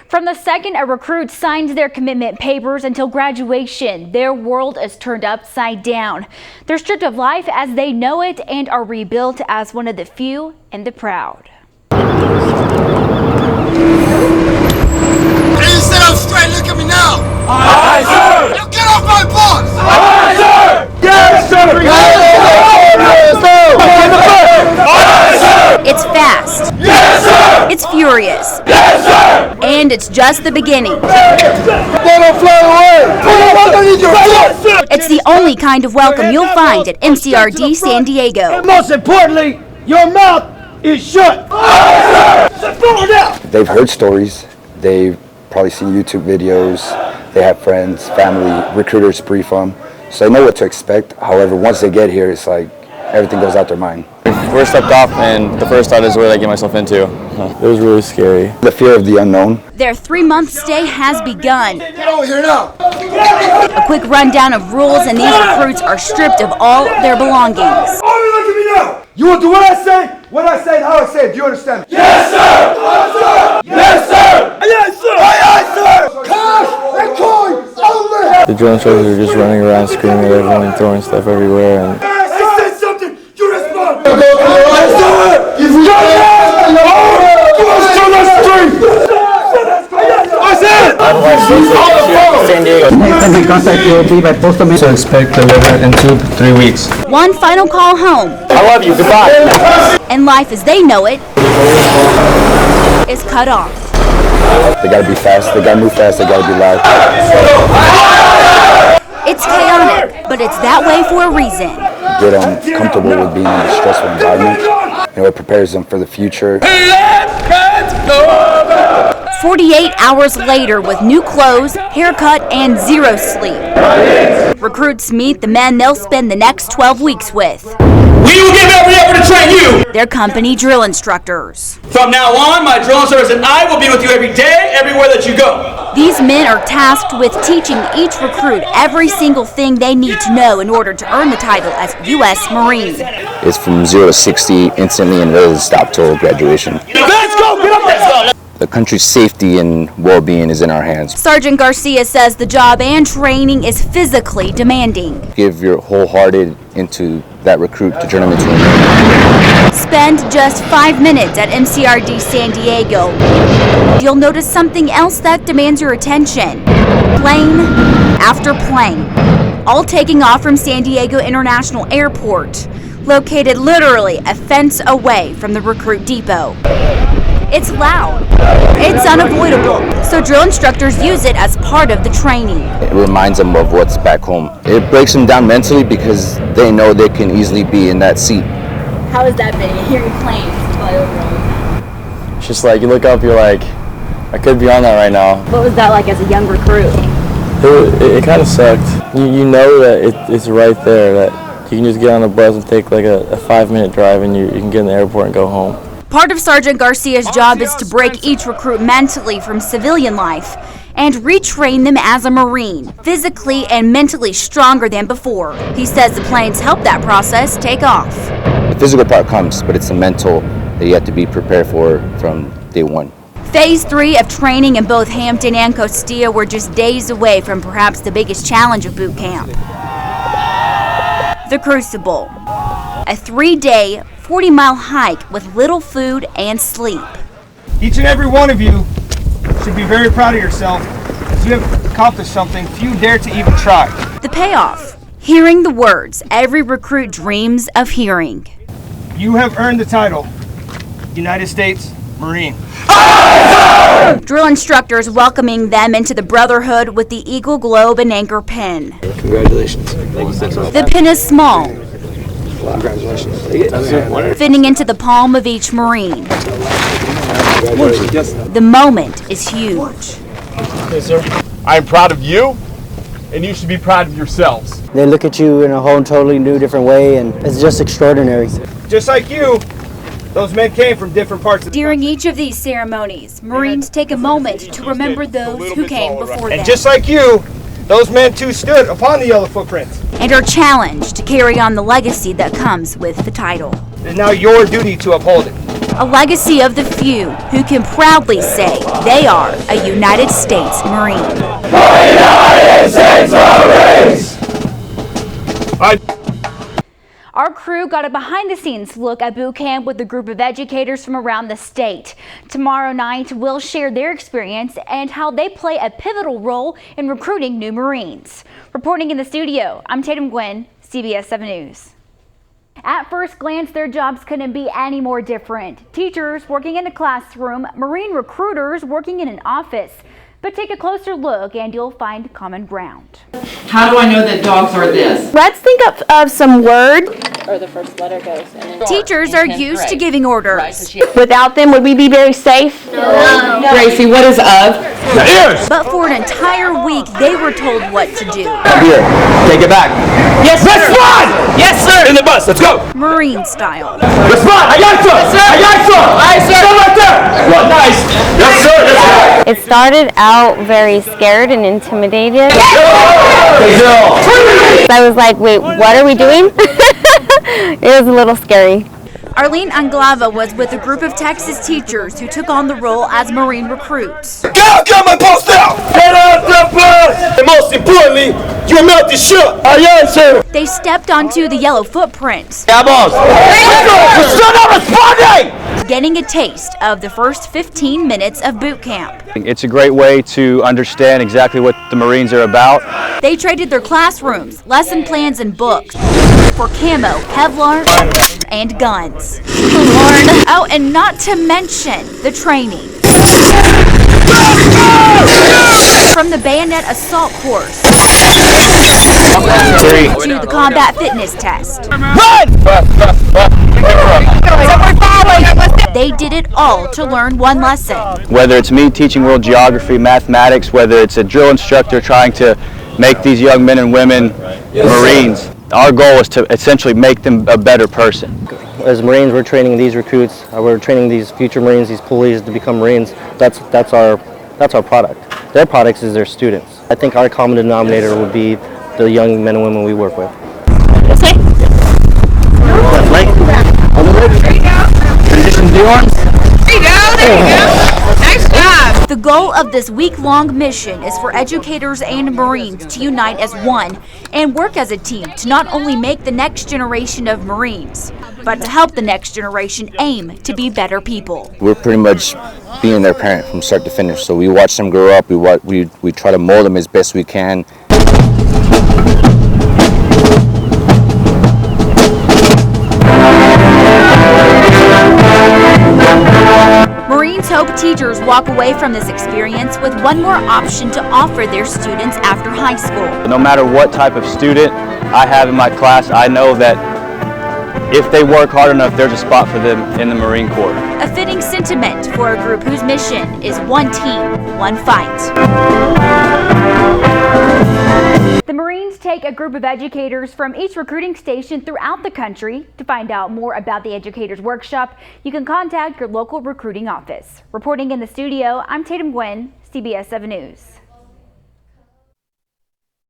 From the second a recruit signs their commitment papers until graduation, their world is turned upside down. They're stripped of life as they know it and are rebuilt as one of the few and the proud. Hey, sit up straight, look at me now! Aye, sir! You get off my boss! Aye, sir! Yes, sir! Yes, sir! Aye, sir! It's fast. Yes, sir! It's furious. Yes, sir! And it's just the beginning. It's the only kind of welcome you'll find at MCRD San Diego. And most importantly, your mouth is shut. They've heard stories. They've probably seen YouTube videos. They have friends, family, recruiters brief them. So they know what to expect. However, once they get here, it's like everything goes out their mind. We're stepped off, and the first thought is what did I get myself into? It was really scary. The fear of the unknown. Their 3-month stay has begun. Get over here now! A quick rundown of rules, and these recruits are stripped of all their belongings. All you look at me now. You will do what I say, and how I say it. Do you understand? Yes, sir! Yes, sir! Yes, sir! Yes, sir! Cash and coin only! The drill instructors are just running around screaming at everyone and throwing stuff everywhere. And I said something, you respond! Yes, sir! If we San Diego. Can we contact you by postal mail? So expect to deliver in 2-3 weeks. One final call home. I love you. Goodbye. And life as they know it is cut off. They gotta be fast, they gotta move fast, they gotta be loud. It's chaotic, but it's that way for a reason. Get them comfortable with being in a stressful environment. You know, it prepares them for the future. 48 hours later, with new clothes, haircut, and zero sleep, recruits meet the men they'll spend the next 12 weeks with. We will give every effort to train you! Their company drill instructors. From now on, my drill instructors and I will be with you every day, everywhere that you go. These men are tasked with teaching each recruit every single thing they need to know in order to earn the title as U.S. Marine. It's from 0 to 60 instantly and doesn't stop till graduation. Let's go! Get up there! The country's safety and well-being is in our hands. Sergeant Garcia says the job and training is physically demanding. Give your wholehearted into that recruit to turn them into a Marine. Spend just 5 minutes at MCRD San Diego. You'll notice something else that demands your attention. Plane after plane, all taking off from San Diego International Airport, located literally a fence away from the recruit depot. It's loud. It's unavoidable, so drill instructors use it as part of the training. It reminds them of what's back home. It breaks them down mentally because they know they can easily be in that seat. How has that been, hearing planes fly over all the time? It's just like you look up, you're like, I could be on that right now. What was that like as a young recruit? It kind of sucked. You know that it's right there, that you can just get on the bus and take like a 5-minute drive and you can get in the airport and go home. Part of Sergeant Garcia's job is to break each recruit mentally from civilian life and retrain them as a Marine, physically and mentally stronger than before. He says the planes help that process take off. The physical part comes, but it's the mental that you have to be prepared for from day one. Phase 3 of training in both Hampton and Costilla were just days away from perhaps the biggest challenge of boot camp. The Crucible, a 3-day, 40-mile hike with little food and sleep. Each and every one of you should be very proud of yourself, as you have accomplished something few dare to even try. The payoff, hearing the words every recruit dreams of hearing. You have earned the title, United States Marine. Drill instructors welcoming them into the brotherhood with the Eagle Globe and Anchor pin. Congratulations. Thank you so much. The pin is small, Congratulations. fitting into the palm of each Marine. The moment is huge. I'm proud of you, and you should be proud of yourselves. They look at you in a whole totally new different way, and it's just extraordinary. Just like you, those men came from different parts of the During each of these ceremonies, Marines take a moment to remember those who came before them. And just like you, those men too stood upon the yellow footprints. And are challenged to carry on the legacy that comes with the title. It is now your duty to uphold it. A legacy of the few who can proudly say they are a United States Marine. United States Marines! Our crew got a behind-the-scenes look at boot camp with a group of educators from around the state. Tomorrow night, we'll share their experience and how they play a pivotal role in recruiting new Marines. Reporting in the studio, I'm Tatum Guinn, CBS 7 News. At first glance, their jobs couldn't be any more different. Teachers working in a classroom, Marine recruiters working in an office. But take a closer look and you'll find common ground. How do I know that dogs are this? Let's think of some words. Or the first letter goes. And then Teachers are used to giving orders. Without them, would we be very safe? No. Gracie, what is of? The ears! But for an entire week, they were told what to do. Here, take it back. Yes, sir. Respond! Yes, sir. In the bus, let's go! Marine style. Respond! Aye, aye, sir! Yes, sir. Aye, aye, sir! Aye, sir. Stand right there! What? Nice! Yes, sir! Yes, sir! It started out very scared and intimidated. I was like, wait, what are we doing? It was a little scary. Arlene Anglava was with a group of Texas teachers who took on the role as Marine recruits. Get my post out! Get out the bus! And most importantly, you melt the ship! Aye, aye, sir! They stepped onto the yellow footprints, Yeah, boss! You're still not responding! getting a taste of the first 15 minutes of boot camp. It's a great way to understand exactly what the Marines are about. They traded their classrooms, lesson plans, and books for camo, Kevlar, and guns. Oh, and not to mention the training. From the bayonet assault course to the combat fitness test. They did it all to learn one lesson. Whether it's me teaching world geography, mathematics, whether it's a drill instructor trying to make these young men and women Marines, our goal is to essentially make them a better person. As Marines, we're training these recruits, we're training these future Marines, these police to become Marines. That's our product. Their products is their students. I think our common denominator would be the young men and women we work with. Nice job. The goal of this week-long mission is for educators and Marines to unite as one and work as a team to not only make the next generation of Marines, but to help the next generation aim to be better people. We're pretty much being their parent from start to finish. So we watch them grow up. We try to mold them as best we can. Marines hope teachers walk away from this experience with one more option to offer their students after high school. No matter what type of student I have in my class, I know that if they work hard enough, there's a spot for them in the Marine Corps. A fitting sentiment for a group whose mission is one team, one fight. The Marines take a group of educators from each recruiting station throughout the country. To find out more about the Educators Workshop, you can contact your local recruiting office. Reporting in the studio, I'm Tatum Guinn, CBS 7 News.